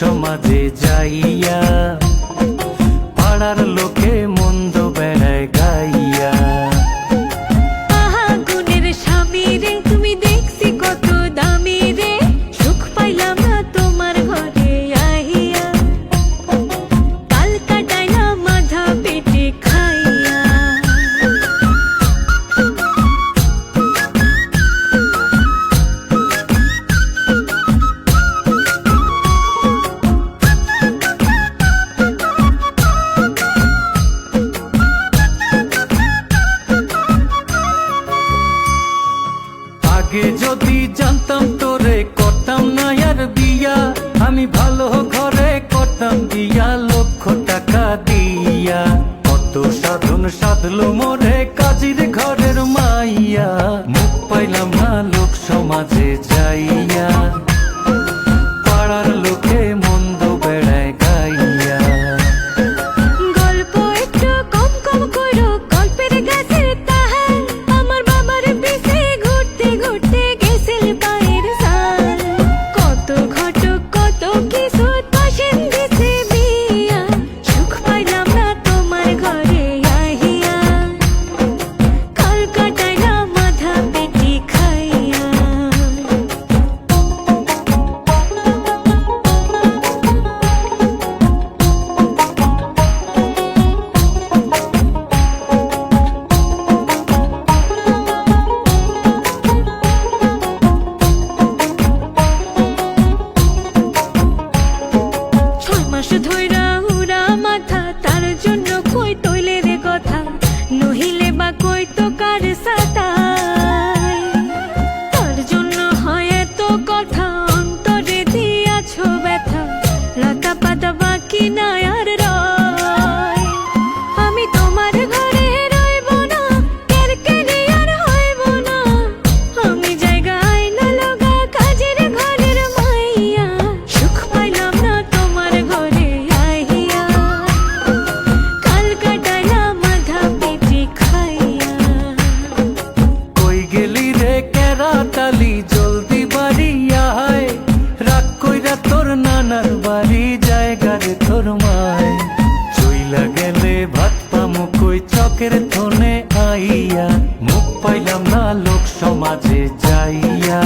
সমাজে যাইয়া পাড়ার লোকে মন্দ বেড়ায় গাইয়া। আহা গুণের স্বামী রে, তুমি দেখছি কত দামি রে, সুখ পাইলাম না তোমার ঘরে আইয়া, কাল কাটাই না মাথা পেটে খাইয়া। আগে যদি জানতাম তোরে করতাম না আর বিয়া, আমি ভালো ঘরে করতাম বিয়া লক্ষ টাকা দিয়া। কত সাধন সাধলো মোরে কাজীর ঘরের মাইয়া, মুখ পাইলাম না লোক সমাজে যাইয়া পাড়ার লোকে মন্দ বেড়ায় গাইয়া। গল্প একটু কম কম করো, গল্পের গাছে তাহার আমার বাবার পিছে ঘুরতে ঘুরতে গেছিল পায়ের সাল। কত ঘটক কত কিছু দশেন দিছে বিয়া, সুখ পাইলাম না তোমার ঘরে আইয়া, কাল কাটাই না মাথা পেটে খাইয়া। ছয় মাস ধইরা উড়া মাথা, তার জন্য কই তৈলে রে কথা, নহিলে বা কই তো কার সাতাই। তার জন্য হয় এত কথা, অন্তরে দিয়াছো ব্যথা, লতা পাতা বাকি নাই আর রয়। আমি তোমার ঘরে রইব না, কেরকেরি আর হইব না, আমি জায়গায় না লগা কাজের ঘরের মাইয়া, সুখ পাইলাম না তোমার ঘরে আইয়া, কাল কাটাই না মাথা পেটে খাইয়া। কই গেলি রে কেরাতালি, জলদি বাড়ি আয়, রাগ কইরা তোর নানার বাড়ি জায়গা রে তোর মায়। চইলা গেলে ভাত পামু কই চকের থনে আইয়া, মুখ পাইলাম না লোক সমাজে যাইয়া।